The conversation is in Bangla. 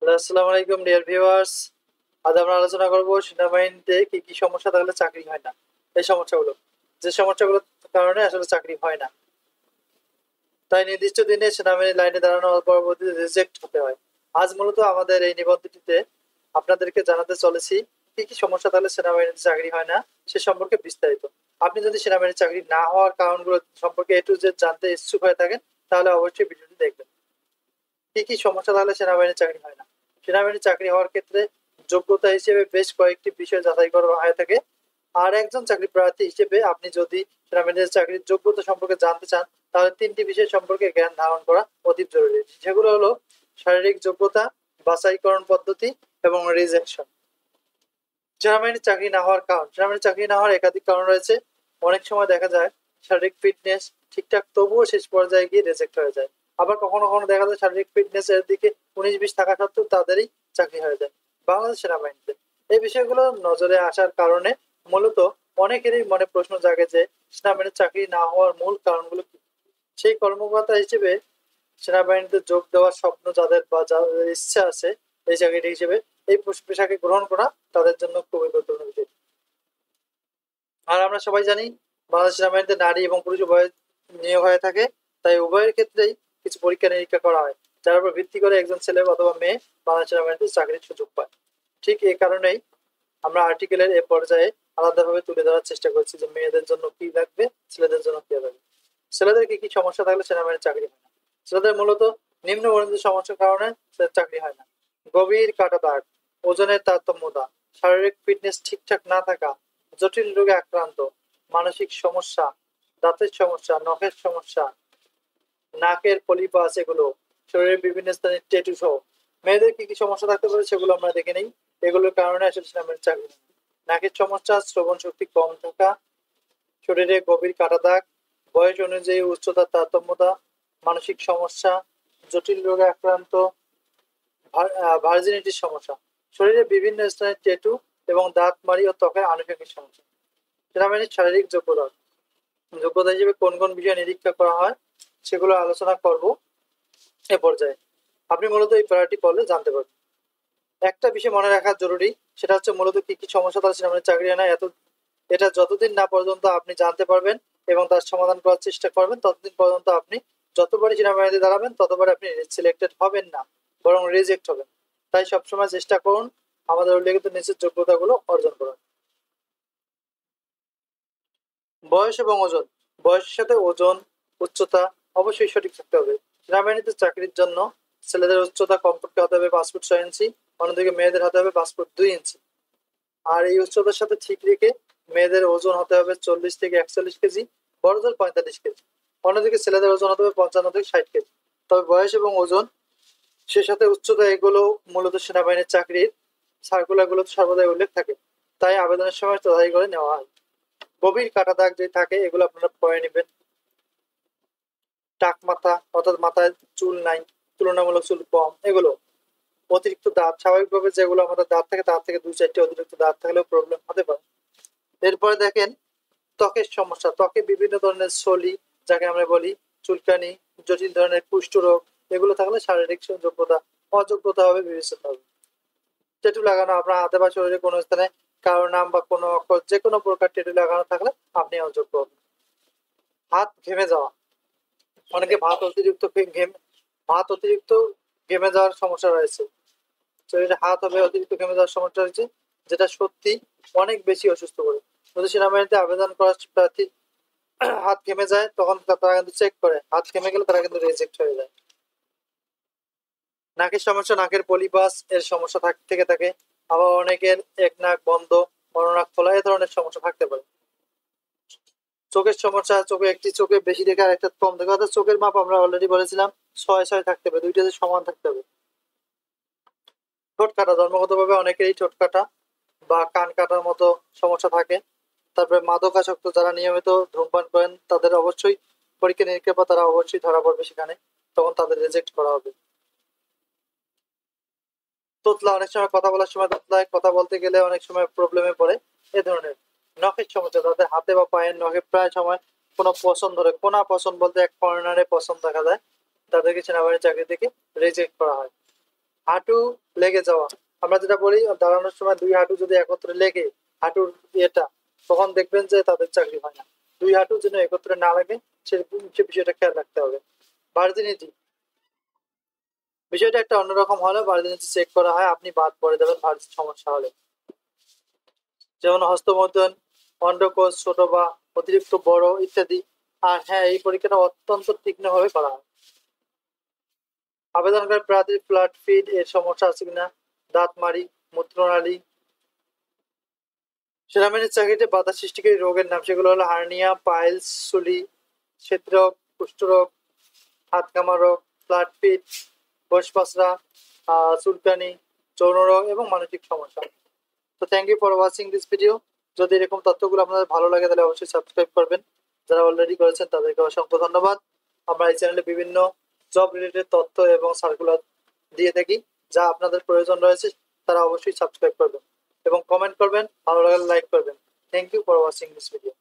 আসসালামু আলাইকুম ডিয়ার ভিউয়ার্স। আজ আমরা আলোচনা করব সেনাবাহিনীতে কি কি সমস্যা থাকলে চাকরি হয় না। এই সমস্যাগুলো, যে সমস্যাগুলোর কারণে আসলে চাকরি হয় না, তাই নির্দিষ্ট দিনে সেনাবাহিনীর লাইনে দাঁড়ানোর পরবর্তীতে রিজেক্ট হতে হয়। আজ মূলত আমাদের এই নিবন্ধটিতে আপনাদেরকে জানাতে চলেছি কি কি সমস্যা থাকলে সেনাবাহিনীতে চাকরি হয় না সে সম্পর্কে বিস্তারিত। আপনি যদি সেনাবাহিনীর চাকরি না হওয়ার কারণগুলো সম্পর্কে এ টু জেড জানতে ইচ্ছুক হয়ে থাকেন, তাহলে অবশ্যই ভিডিওটি দেখবেন। কি কি সমস্যা থাকলে সেনাবাহিনীর চাকরি হয় না। সেনাবাহিনীর চাকরি হওয়ার ক্ষেত্রে যোগ্যতা হিসেবে বেশ কয়েকটি বিষয় যাচাই করা হয়ে থাকে। আর একজন চাকরি প্রার্থী হিসেবে আপনি যদি সেনাবাহিনীর চাকরির যোগ্যতা সম্পর্কে জানতে চান, তাহলে তিনটি বিষয় সম্পর্কে জ্ঞান ধারণ করা অতি জরুরি। সেগুলো হলো শারীরিক যোগ্যতা, বাছাইকরণ পদ্ধতি এবং রিজেকশন। সেনাবাহিনীর চাকরি না হওয়ার কারণ, সেনাবাহিনীর চাকরি না হওয়ার একাধিক কারণ রয়েছে। অনেক সময় দেখা যায় শারীরিক ফিটনেস ঠিকঠাক, তবুও শেষ পর্যায়ে গিয়ে রিজেক্ট হয়ে যায়। আবার কখনো কখনো দেখা যায় শারীরিক ফিটনেস এর দিকে 19-20 থাকা সত্ত্বেও তাদেরই চাকরি হয়ে যায় বাংলাদেশ সেনাবাহিনীতে। এই বিষয়গুলো নজরে আসার কারণে মূলত অনেকেরই মনে প্রশ্ন জাগে যে সেনাবাহিনীর চাকরি না হওয়ার মূল কারণগুলো কি। সেই কর্মকর্তা হিসেবে সেনাবাহিনীতে যোগ দেওয়ার স্বপ্ন যাদের বা যাদের ইচ্ছা আছে এই চাকরিটি হিসেবে, এই পেশাকে গ্রহণ করা তাদের জন্য খুবই গুরুত্বপূর্ণ বিষয়। আর আমরা সবাই জানি বাংলাদেশ সেনাবাহিনীতে নারী এবং পুরুষ উভয় নিয়োগ হয়ে থাকে। তাই উভয়ের ক্ষেত্রেই কিছু পরীক্ষা নিরীক্ষা করা হয়, যার উপর ভিত্তি করে একজন ছেলে অথবা মেয়ে বাংলাদেশ সেনাবাহিনীতে চাকরির সুযোগ পায়। ঠিক এই কারণেই আমরা আর্টিকেলের এ পর্যায়ে আলাদাভাবে তুলে ধরার চেষ্টা করছি যে মেয়েদের জন্য কি লাগবে, ছেলেদের জন্য কি লাগবে। ছেলেদের কি কি সমস্যা থাকলে সেনাবাহিনীর চাকরি হয় না। ছেলেদের মূলত নিম্নবর্ণিত সমস্যার কারণে চাকরি হয় না: গভীর কাটা দাগ, ওজনের তারতম্যতা, শারীরিক ফিটনেস ঠিকঠাক না থাকা, জটিল রোগে আক্রান্ত, মানসিক সমস্যা, দাঁতের সমস্যা, নখের সমস্যা, নাকের পলিপাস, এগুলো শরীরের বিভিন্ন স্থানে ট্যাটু সহ। মেয়েদের কি কি সমস্যা থাকতে পারে সেগুলো আমরা দেখে নেই। এগুলোর কারণে আসলে সেনাবাহিনীর চাকরি হয় না: নাকের সমস্যা, শ্রবণ শক্তি কম থাকা, শরীরে গভীর কাটা দাগ, বয়স অনুযায়ী উচ্চতার তারতম্যতা, মানসিক সমস্যা, জটিল রোগে আক্রান্ত, ভার্জিনিটির সমস্যা, শরীরের বিভিন্ন স্থানে ট্যাটু এবং দাঁত মাড়ি ও ত্বকের আনুষঙ্গিক সমস্যা। সেনাবাহিনীর শারীরিক যোগ্যতা, যোগ্যতা হিসেবে কোন কোন বিষয় নিরীক্ষা করা হয় সেগুলো আলোচনা করব এ পর্যায়ে। আপনি মূলত এই প্যারাটি পড়লে জানতে পারবেন। একটা বিষয় মনে রাখা জরুরি, সেটা হচ্ছে মূলত কি কি সমস্যা তার সেনাবাহিনীর চাকরি হয় না। এটা যতদিন না পর্যন্ত আপনি জানতে পারবেন এবং তার সমাধান করার চেষ্টা করবেন, ততদিন পর্যন্ত আপনি যতবারই সেনাবাহিনীতে দাঁড়াবেন ততবার আপনি সিলেক্টেড হবেন না, বরং রিজেক্ট হবেন। তাই সবসময় চেষ্টা করুন আমাদের উল্লেখিত নিচের যোগ্যতাগুলো অর্জন করার। বয়স এবং ওজন, বয়সের সাথে ওজন, উচ্চতা অবশ্যই সঠিক থাকতে হবে। সেনাবাহিনীতে চাকরির জন্য ছেলেদের উচ্চতা কমপক্ষে হতে হবে 5 ফুট 6 ইঞ্চি, অন্যদিকে মেয়েদের হতে হবে 5 ফুট 2 ইঞ্চি। আর এই উচ্চতার সাথে ঠিক রেখে মেয়েদের ওজন হতে হবে 40 থেকে 41 কেজি, বড়দের 45 কেজি। অন্যদিকে ছেলেদের ওজন হতে হবে 55 থেকে 60 কেজি। তবে বয়স এবং ওজন, সে সাথে উচ্চতা, এগুলো মূলত সেনাবাহিনীর চাকরির সার্কুলার গুলোতে সর্বদাই উল্লেখ থাকে, তাই আবেদনের সময় তদারকি করে নেওয়া হয়। গভীর কাটা দাগ যে থাকে এগুলো আপনারা পরে নেবেন। টাক মাথা, অর্থাৎ মাথায় চুল নাই, তুলনামূলক চুল কম, এগুলো। অতিরিক্ত দাঁত, স্বাভাবিকভাবে যেগুলো আমাদের দাঁত থাকে তার থেকে 2-4টি অতিরিক্ত দাঁত থাকলেও প্রবলেম হতে পারে। এরপরে দেখেন ত্বকের সমস্যা, ত্বকে বিভিন্ন ধরনের সলি, যাকে আমরা বলি চুলকানি, জটিল ধরনের কুষ্ঠ রোগ, এগুলো থাকলে শারীরিক যোগ্যতা অযোগ্যতা হবে, বিবেচিত হবে। ট্যাটু লাগানো, আপনার হাতে বা শরীরে কোনো স্থানে কারো নাম বা কোনো অক্ষর, যে কোনো প্রকার ট্যাটু লাগানো থাকলে আপনি অযোগ্য হবেন। হাত ঘেমে যাওয়া, অনেকে ভাত অতিরিক্ত ঘেমে যাওয়ার সমস্যা রয়েছে। শরীরে হাত হবে অতিরিক্ত ঘেমে যাওয়ার সমস্যা রয়েছে, যেটা সত্যি অনেক বেশি অসুস্থ করে। যদি সেনাবাহিনীতে আবেদন করার প্রার্থী হাত ঘেমে যায়, তখন তারা কিন্তু চেক করে, হাত ঘেমে গেলে তারা কিন্তু রিজেক্ট হয়ে যায়। নাকের সমস্যা, নাকের পলিপাস এর সমস্যা থেকে থাকে। আবার অনেকের এক নাক বন্ধ, অন্য নাক খোলা, এ ধরনের সমস্যা থাকতে পারে। চোখের সমস্যা, চোখে একটি চোখে বেশি দেখে আর একটা কম দেখে, অর্থাৎ চোখের মাপ আমরা অলরেডি বলেছিলাম 6-6 থাকতে হবে, দুইটাতে সমান থাকতে হবে। ঠোঁট কাটা, জন্মগতভাবে অনেকেরই ঠোঁট কাটা বা কান কাটার মতো সমস্যা থাকে। তারপরে মাদকাসক্ত, যারা নিয়মিত ধূমপান করেন তাদের অবশ্যই পরীক্ষা নিরীক্ষা বা তারা অবশ্যই ধরা পড়বে সেখানে, তখন তাদের রিজেক্ট করা হবে। তোতলা, অনেক সময় কথা বলার সময় তোতলায়, কথা বলতে গেলে অনেক সময় প্রবলেমে পড়ে, এ ধরনের। নখের সমস্যা, তাদের হাতে বা পায়ের নখে প্রায় সময় কোনো পছন্দ ধরে, কোনা পছন্দ বলতে এক কর্নারে পছন্দ দেখা যায়, তাদেরকে সেনাবাহিনীর চাকরি থেকে রিজেক্ট করা হয়। হাঁটু লেগে যাওয়া, আমরা যেটা বলি দাঁড়ানোর সময় দুই হাঁটু যদি একত্রে লেগে হাঁটুর ইয়েটা, তখন দেখবেন যে তাদের চাকরি হয় না। দুই হাঁটু যেন একত্রে না লাগে সে বিষয়টা খেয়াল রাখতে হবে। ভার্জিনিটি, বিষয়টা একটা অন্যরকম হলে ভার্জিনিটি চেক করা হয়, আপনি বাদ পড়ে যাবেন ভার্জিন সমস্যা হলে। যেমন হস্তমৈথুন, অন্ডকোষ ছোট বা অতিরিক্ত বড় ইত্যাদি। আর হ্যাঁ, এই পরীক্ষাটা অত্যন্ত তীক্ষ্ণভাবে করা হয়। আবেদনকারী প্রার্থীর ফ্ল্যাট ফিট এর সমস্যা আছে কিনা, দাঁত মাড়ি, মূত্রনালী। সেনাবাহিনীর চাকরিতে বাধা সৃষ্টিকারী রোগের নাম, সেগুলো হলো হার্নিয়া, পাইলস, সুলি, ক্ষেত্ররোগ, কুষ্ঠরোগ, হাত কামা রোগ, ফ্ল্যাট ফিট, কোষপাসরা, চুলকানি, যৌন রোগ এবং মানসিক সমস্যা। তো thank you for watching this video. যদি এরকম তথ্যগুলো আপনাদের ভালো লাগে তাহলে অবশ্যই সাবস্ক্রাইব করবেন। যারা অলরেডি করেছেন তাদেরকে অসংখ্য ধন্যবাদ। আমরা এই চ্যানেলে বিভিন্ন জব রিলেটেড তথ্য এবং সার্কুলার দিয়ে থাকি, যা আপনাদের প্রয়োজন রয়েছে তারা অবশ্যই সাবস্ক্রাইব করবেন এবং কমেন্ট করবেন, ভালো লাগলে লাইক করবেন। Thank you for watching this video.